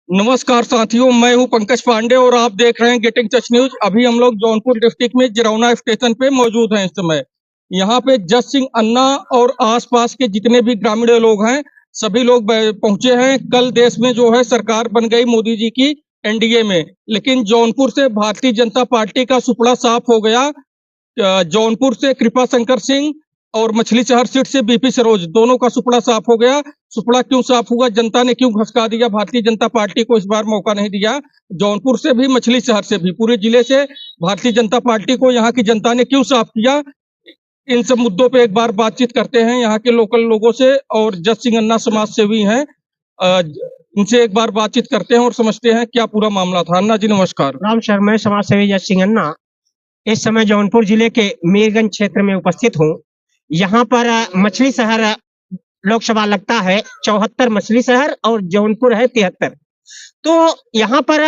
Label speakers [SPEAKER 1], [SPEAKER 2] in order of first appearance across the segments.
[SPEAKER 1] नमस्कार साथियों, मैं हूं पंकज पांडे और आप देख रहे हैं गेटिंग टच न्यूज। अभी हम लोग जौनपुर डिस्ट्रिक्ट में जिरौना स्टेशन पे मौजूद हैं। इस समय यहाँ पे जस सिंह अन्ना और आसपास के जितने भी ग्रामीण लोग हैं, सभी लोग पहुंचे हैं। कल देश में जो है सरकार बन गई मोदी जी की एनडीए में, लेकिन जौनपुर से भारतीय जनता पार्टी का सुपड़ा साफ हो गया। जौनपुर से कृपा शंकर सिंह और मछली शहर सीट से बीपी सरोज, दोनों का सुपड़ा साफ हो गया। सुपड़ा क्यों साफ हुआ, जनता ने क्यों खसका दिया, भारतीय जनता पार्टी को इस बार मौका नहीं दिया। जौनपुर से भी, मछली शहर से भी, पूरे जिले से भारतीय जनता पार्टी को यहाँ की जनता ने क्यों साफ किया, इन सब मुद्दों पे एक बार बातचीत करते हैं यहाँ के लोकल लोगों से। और जस सिंह अन्ना समाज सेवी हैं, इनसे एक बार बातचीत करते हैं और समझते हैं क्या पूरा मामला था। अन्ना जी नमस्कार।
[SPEAKER 2] राम शर्मा, मैं समाज सेवी जस सिंह अन्ना इस समय जौनपुर जिले के मीरगंज क्षेत्र में उपस्थित हूँ। यहाँ पर मछली शहर लोकसभा लगता है 74 मछली शहर और जौनपुर है 73। तो यहाँ पर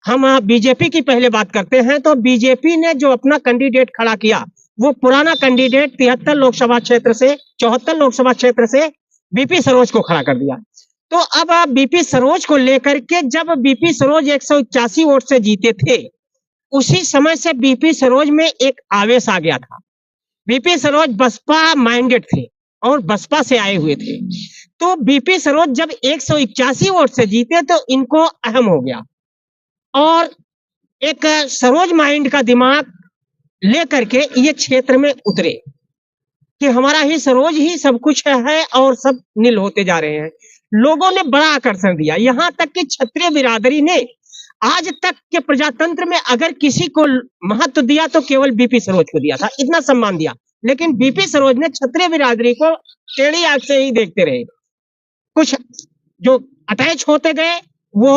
[SPEAKER 2] हम बीजेपी की पहले बात करते हैं। तो बीजेपी ने जो अपना कैंडिडेट खड़ा किया, वो पुराना कैंडिडेट 73 लोकसभा क्षेत्र से 74 लोकसभा क्षेत्र से बीपी सरोज को खड़ा कर दिया। तो अब बीपी सरोज को लेकर के, जब बीपी सरोज 181 वोट से जीते थे, उसी समय से बीपी सरोज में एक आवेश आ गया था। बीपी सरोज बसपा माइंडेड थे और बसपा से आए हुए थे। तो बीपी सरोज जब 181 वोट से जीते तो इनको अहम हो गया और एक सरोज माइंड का दिमाग लेकर के ये क्षेत्र में उतरे कि हमारा ही सरोज ही सब कुछ है और सब नील होते जा रहे हैं। लोगों ने बड़ा आकर्षण दिया। यहाँ तक कि क्षत्रिय बिरादरी ने आज तक के प्रजातंत्र में अगर किसी को महत्व दिया तो केवल बीपी सरोज को दिया था, इतना सम्मान दिया। लेकिन बीपी सरोज ने क्षत्रिय बिरादरी को टेढ़ी आंख से ही देखते रहे। कुछ जो अटैच होते गए वो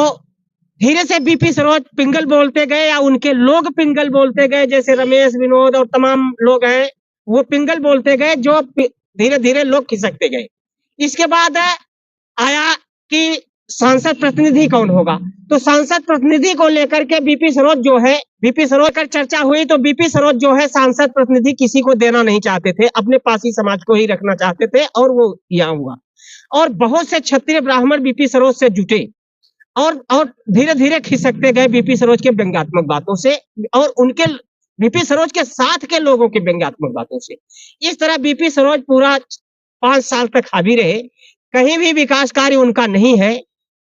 [SPEAKER 2] धीरे से बीपी सरोज पिंगल बोलते गए या उनके लोग पिंगल बोलते गए, जैसे रमेश, विनोद और तमाम लोग हैं, वो पिंगल बोलते गए, जो धीरे धीरे लोग खिसकते गए। इसके बाद आया कि सांसद प्रतिनिधि कौन होगा। तो सांसद प्रतिनिधि को लेकर के बीपी सरोज जो है, बीपी सरोज कर चर्चा हुई तो बीपी सरोज जो है सांसद प्रतिनिधि किसी को देना नहीं चाहते थे, अपने पासी समाज को ही रखना चाहते थे और वो यहाँ हुआ। और बहुत से क्षत्रिय ब्राह्मण बीपी सरोज से जुटे और धीरे धीरे खिसकते गए बीपी सरोज के व्यंग्यात्मक बातों से और उनके बीपी सरोज के साथ के लोगों के व्यंग्यात्मक बातों से। इस तरह बीपी सरोज पूरा 5 साल तक हावी रहे। कहीं भी विकास कार्य उनका नहीं है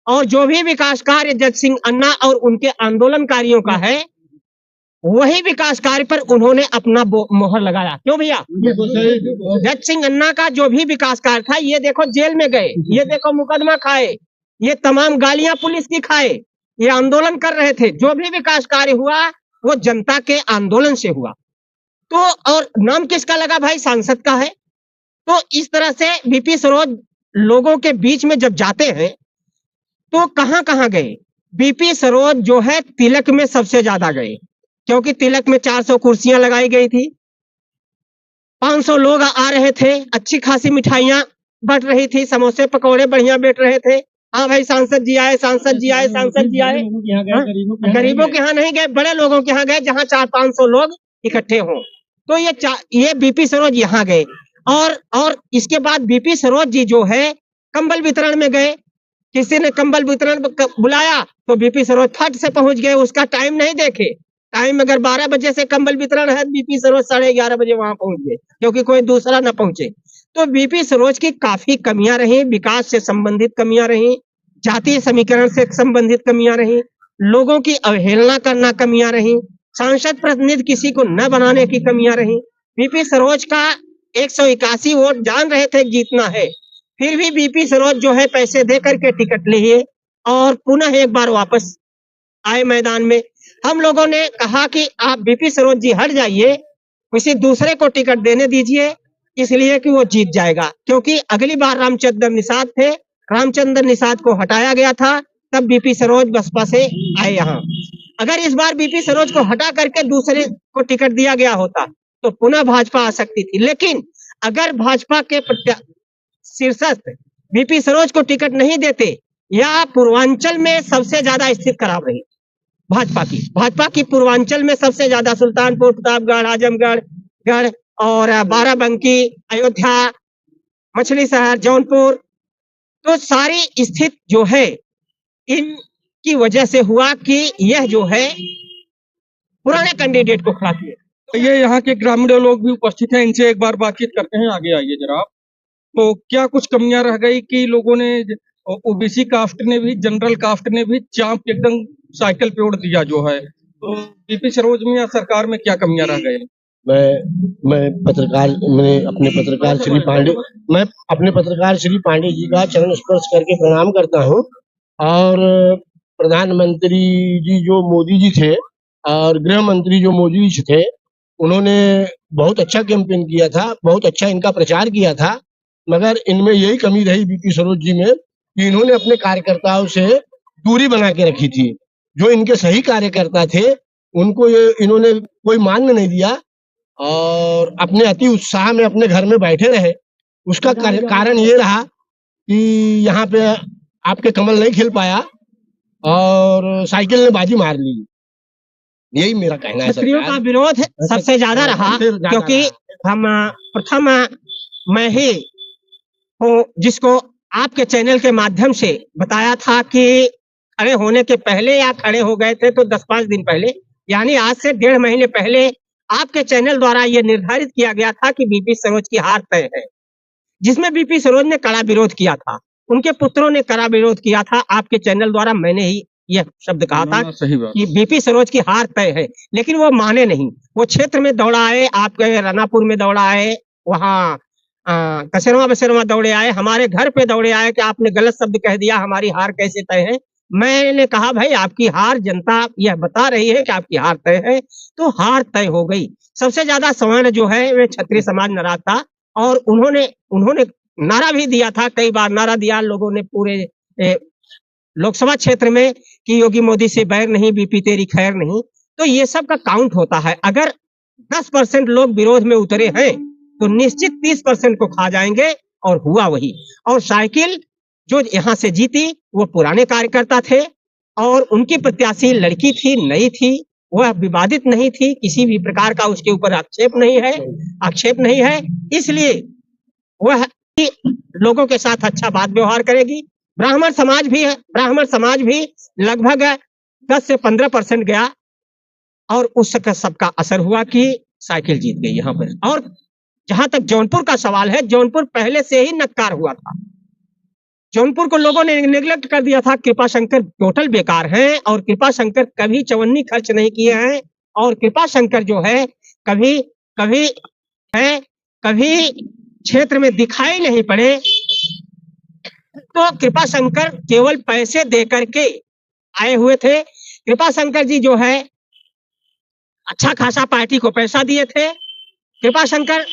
[SPEAKER 2] और जो भी विकास कार्य जस सिंह अन्ना और उनके आंदोलनकारियों का है, वही विकास कार्य पर उन्होंने अपना मोहर लगाया। क्यों भैया? जस सिंह अन्ना का जो भी विकास कार्य था, ये देखो जेल में गए, ये देखो मुकदमा खाए, ये तमाम गालियां पुलिस की खाए, ये आंदोलन कर रहे थे। जो भी विकास कार्य हुआ वो जनता के आंदोलन से हुआ। तो और नाम किसका लगा भाई? सांसद का है। तो इस तरह से बीपी सरोज लोगों के बीच में जब जाते हैं तो कहां कहां गए? बीपी सरोज जो है तिलक में सबसे ज्यादा गए, क्योंकि तिलक में 400 कुर्सियां लगाई गई थी, 500 लोग आ रहे थे, अच्छी खासी मिठाइयां बट रही थी, समोसे पकौड़े बढ़िया बैठ रहे थे। हाँ भाई, सांसद जी आए, सांसद जी आए, सांसद जी आए। गरीबों के यहाँ नहीं गए, बड़े लोगों के यहाँ गए, जहाँ 400-500 लोग इकट्ठे हों। तो ये बीपी सरोज यहाँ गए। और इसके बाद बीपी सरोज जी जो है कंबल वितरण में गए। किसी ने कंबल वितरण बुलाया तो बीपी सरोज फट से पहुंच गए, उसका टाइम नहीं देखे। टाइम अगर 12 बजे से कंबल वितरण है, बीपी सरोज 11:30 बजे वहां पहुंच गए, क्योंकि कोई दूसरा ना पहुंचे। तो बीपी सरोज की काफी कमियां रही, विकास से संबंधित कमियां रही, जातीय समीकरण से संबंधित कमियां रही, लोगों की अवहेलना करना कमियां रही, सांसद प्रतिनिधि किसी को न बनाने की कमियां रही। बीपी सरोज का 181 वोट जान रहे थे जीतना है, फिर भी बीपी सरोज जो है पैसे दे करके टिकट लिए और पुनः एक बार वापस आए मैदान में। हम लोगों ने कहा कि आप बीपी सरोज जी हट जाइए, किसी दूसरे को टिकट देने दीजिए, इसलिए कि वो जीत जाएगा। क्योंकि अगली बार रामचंद्र निषाद थे, रामचंद्र निषाद को हटाया गया था, तब बीपी सरोज बसपा से आए यहाँ। अगर इस बार बीपी सरोज को हटा करके दूसरे को टिकट दिया गया होता तो पुनः भाजपा आ सकती थी। लेकिन अगर भाजपा के शीर्षस्थ बीपी सरोज को टिकट नहीं देते, या पूर्वांचल में सबसे ज्यादा स्थिति खराब रही भाजपा की पूर्वांचल में सबसे ज्यादा सुल्तानपुर, प्रतापगढ़, आजमगढ़ गढ़ और बाराबंकी, अयोध्या, मछली शहर, जौनपुर, तो सारी स्थिति जो है इन की वजह से हुआ कि यह जो है पुराने कैंडिडेट को खड़ा किया।
[SPEAKER 1] ये यहाँ के ग्रामीण लोग भी उपस्थित हैं, इनसे एक बार बातचीत करते हैं। आगे आइए जरा आप। तो क्या कुछ कमियां रह गई कि लोगों ने, ओबीसी कास्ट ने भी, जनरल कास्ट ने भी चाप एकदम साइकिल पे उड़ दिया जो है, तो बीपी सरोज में या सरकार में क्या कमियां रह गई?
[SPEAKER 3] मैं अपने पत्रकार श्री पांडे जी का चरण स्पर्श करके प्रणाम करता हूं। और प्रधानमंत्री जी जो मोदी जी थे और गृह मंत्री जो मोदी जी थे, उन्होंने बहुत अच्छा कैंपेन किया था, बहुत अच्छा इनका प्रचार किया था। मगर इनमें यही कमी रही बीपी सरोज जी में कि इन्होंने अपने कार्यकर्ताओं से दूरी बना के रखी थी। जो इनके सही कार्यकर्ता थे उनको इन्होंने कोई मान नहीं दिया और अपने अति उत्साह में अपने घर में बैठे रहे। उसका कारण ये रहा कि यहाँ पे आपके कमल नहीं खिल पाया और साइकिल ने बाजी मार ली। यही मेरा कहना है।
[SPEAKER 2] छत्रियों का विरोध सबसे ज्यादा रहा, क्योंकि हम प्रथम मैं ही हूँ जिसको आपके चैनल के माध्यम से बताया था कि खड़े होने के पहले या खड़े हो गए थे तो 10-5 दिन पहले, यानी आज से 1.5 महीने पहले आपके चैनल द्वारा यह निर्धारित किया गया था कि बीपी सरोज की हार तय है, जिसमें बीपी सरोज ने कड़ा विरोध किया था, उनके पुत्रों ने कड़ा विरोध किया था। आपके चैनल द्वारा मैंने ही यह शब्द कहा था कि बीपी सरोज की हार तय है, लेकिन वो माने नहीं। वो क्षेत्र में दौड़ा आए, आपके रानापुर में दौड़ा आए, वहाँ कचरवा बसरवा दौड़े आए, हमारे घर पे दौड़े आए कि आपने गलत शब्द कह दिया, हमारी हार कैसे तय है। मैंने कहा भाई आपकी हार जनता यह बता रही है कि आपकी हार तय है, तो हार तय हो गई। सबसे ज्यादा सवाल जो है वे क्षत्रिय समाज नाराज था और उन्होंने नारा भी दिया था, कई बार नारा दिया लोगों ने पूरे लोकसभा क्षेत्र में कि योगी मोदी से बैर नहीं, बीपी तेरी खैर नहीं। तो ये सब का काउंट होता है। अगर 10% लोग विरोध में उतरे हैं तो निश्चित 30% को खा जाएंगे, और हुआ वही। और साइकिल जो यहाँ से जीती वो पुराने कार्यकर्ता थे और उनकी प्रत्याशी लड़की थी, नई थी, वह विवादित नहीं थी, किसी भी प्रकार का उसके ऊपर आक्षेप नहीं है। इसलिए वह लोगों के साथ अच्छा बात व्यवहार करेगी। ब्राह्मण समाज भी लगभग 10 से 15% गया और उस सबका असर हुआ कि साइकिल जीत गई यहाँ पर। और जहां तक जौनपुर का सवाल है, जौनपुर पहले से ही नक्कार हुआ था। जौनपुर को लोगों ने नेग्लेक्ट कर दिया था। कृपा शंकर टोटल बेकार हैं और कृपा शंकर कभी चवन्नी खर्च नहीं किए हैं, और कृपा शंकर जो है कभी क्षेत्र में दिखाई नहीं पड़े। तो कृपा शंकर केवल पैसे दे करके आए हुए थे। कृपा शंकर जी जो है अच्छा खासा पार्टी को पैसा दिए थे। कृपा शंकर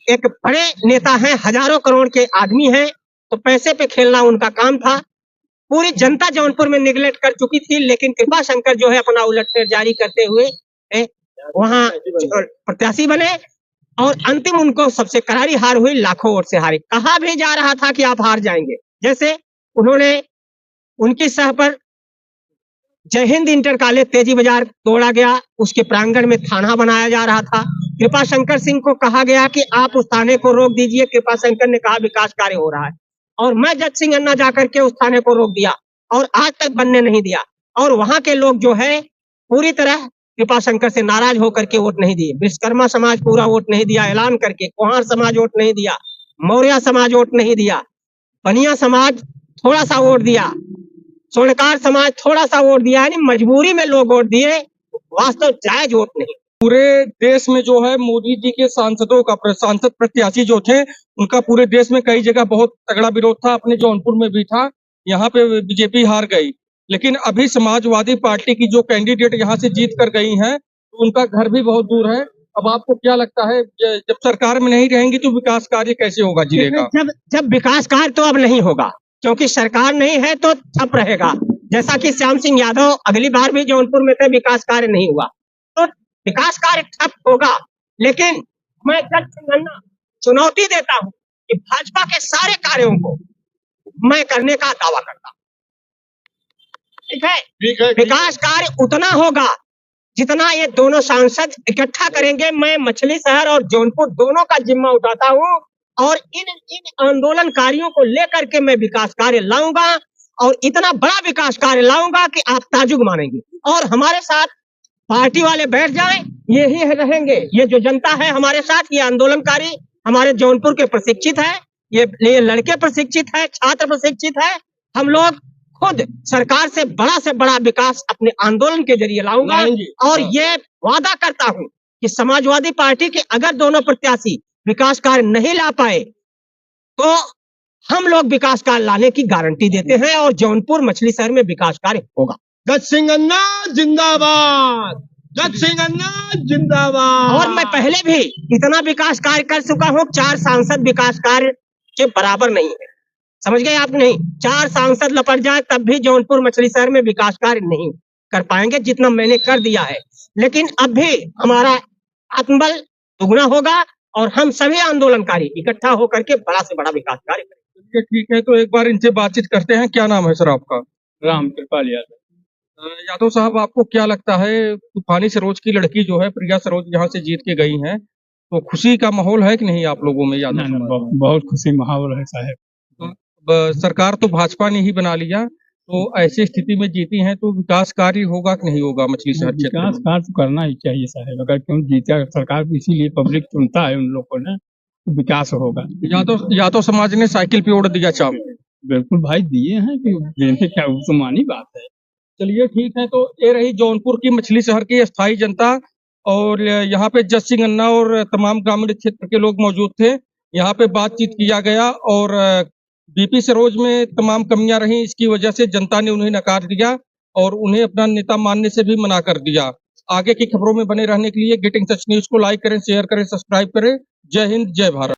[SPEAKER 2] एक बड़े नेता हैं, हजारों करोड़ के आदमी हैं, तो पैसे पे खेलना उनका काम था। पूरी जनता जौनपुर में निगलेक्ट कर चुकी थी, लेकिन कृपा शंकर जो है अपना उलटफेर जारी करते हुए वहां प्रत्याशी बने और अंतिम उनको सबसे करारी हार हुई, लाखों वोट से हारे। कहा भी जा रहा था कि आप हार जाएंगे। जैसे उन्होंने उनकी सह पर जय हिंद इंटर कॉलेज तेजी बाजार तोड़ा गया, उसके प्रांगण में थाना बनाया जा रहा था। कृपा शंकर सिंह को कहा गया कि आप उस थाने को रोक दीजिए। कृपा शंकर ने कहा विकास कार्य हो रहा है, और मैं जज सिंह अन्ना जाकर के उस थाने को रोक दिया और आज तक बनने नहीं दिया। और वहां के लोग जो है पूरी तरह कृपा शंकर से नाराज होकर के वोट नहीं दिए। विश्वकर्मा समाज पूरा वोट नहीं दिया ऐलान करके, कुहार समाज वोट नहीं दिया, मौर्य समाज वोट नहीं दिया, बनिया समाज थोड़ा सा वोट दिया, स्वर्णकार समाज थोड़ा सा वोट दिया, यानी मजबूरी में लोग वोट दिए, वास्तव जायज वोट नहीं।
[SPEAKER 1] पूरे देश में जो है मोदी जी के सांसद प्रत्याशी जो थे उनका पूरे देश में कई जगह बहुत तगड़ा विरोध था। अपने जौनपुर में भी था, यहाँ पे बीजेपी हार गई। लेकिन अभी समाजवादी पार्टी की जो कैंडिडेट यहाँ से जीत कर गई हैं, तो उनका घर भी बहुत दूर है। अब आपको क्या लगता है जब सरकार में नहीं रहेंगी तो विकास कार्य कैसे होगा जिले का?
[SPEAKER 2] जब विकास कार्य तो अब नहीं होगा, क्योंकि सरकार नहीं है तो ठप रहेगा। जैसा कि श्याम सिंह यादव अगली बार भी जौनपुर में थे, विकास कार्य नहीं हुआ तो विकास कार्य ठप होगा। लेकिन मैं जज सिंह अन्ना चुनौती देता हूं कि भाजपा के सारे कार्यों को मैं करने का दावा करता हूं। ठीक है, विकास कार्य उतना होगा जितना ये दोनों सांसद इकट्ठा करेंगे। मैं मछली शहर और जौनपुर दोनों का जिम्मा उठाता हूं और इन आंदोलनकारियों को लेकर के मैं विकास कार्य लाऊंगा। और इतना बड़ा विकास कार्य लाऊंगा कि आप ताजुब मानेंगे। और हमारे साथ पार्टी वाले बैठ जाएं, यही रहेंगे। ये जो जनता है हमारे साथ, ये आंदोलनकारी हमारे जौनपुर के प्रशिक्षित है, ये लड़के प्रशिक्षित है, छात्र प्रशिक्षित है। हम लोग खुद सरकार से बड़ा विकास अपने आंदोलन के जरिए लाऊंगा। और ये वादा करता हूं कि समाजवादी पार्टी के अगर दोनों प्रत्याशी विकास कार्य नहीं ला पाए तो हम लोग विकास कार्य लाने की गारंटी देते हैं और जौनपुर मछली शहर में विकास कार्य होगा।
[SPEAKER 3] गज सिंह अन्ना जिंदाबाद, गज सिंह अन्ना जिंदाबाद।
[SPEAKER 2] और मैं पहले भी इतना विकास कार्य कर चुका हूँ, 4 सांसद विकास कार्य के बराबर नहीं है। समझ गए आप? नहीं, 4 सांसद लपट जाए तब भी जौनपुर मछली शहर में विकास कार्य नहीं कर पाएंगे जितना मैंने कर दिया है। लेकिन अब भी हमारा आत्मबल दुगना होगा और हम सभी आंदोलनकारी इकट्ठा होकर के बड़ा से बड़ा विकास कार्य करेंगे।
[SPEAKER 1] ठीक है, तो एक बार इनसे बातचीत करते हैं। क्या नाम है सर आपका?
[SPEAKER 4] राम कृपाल यादव।
[SPEAKER 1] यादव साहब, आपको क्या लगता है, तूफानी सरोज की लड़की जो है प्रिया सरोज यहाँ से जीत के गई हैं, तो खुशी का माहौल है कि नहीं आप लोगों में? यादव साहब,
[SPEAKER 4] बहुत खुशी माहौल है साहब।
[SPEAKER 1] सरकार तो भाजपा ने ही बना लिया, तो ऐसी स्थिति में जीती हैं तो विकास कार्य होगा कि नहीं होगा मछली शहर क्षेत्र में?
[SPEAKER 4] विकास कार्य तो करना ही चाहिए साहब। अगर क्यों जीता सरकार, इसीलिए पब्लिक चुनता है उन लोग को ना, तो विकास होगा।
[SPEAKER 1] यादव समाज ने साइकिल पे ओढ़ दिया चाम।
[SPEAKER 4] बिल्कुल भाई, दिए हैं कि देने क्या, वो तो मानी बात है।
[SPEAKER 1] चलिए ठीक है, तो ये रही जौनपुर की मछली शहर की स्थायी जनता। और यहाँ पे जज सिंह अन्ना और तमाम ग्रामीण क्षेत्र के लोग मौजूद थे। यहाँ पे बातचीत किया गया और बीपी सरोज में तमाम कमियां रही, इसकी वजह से जनता ने उन्हें नकार दिया और उन्हें अपना नेता मानने से भी मना कर दिया। आगे की खबरों में बने रहने के लिए गेटिंग टच न्यूज को लाइक करें, शेयर करें, सब्सक्राइब करें। जय हिंद, जय भारत।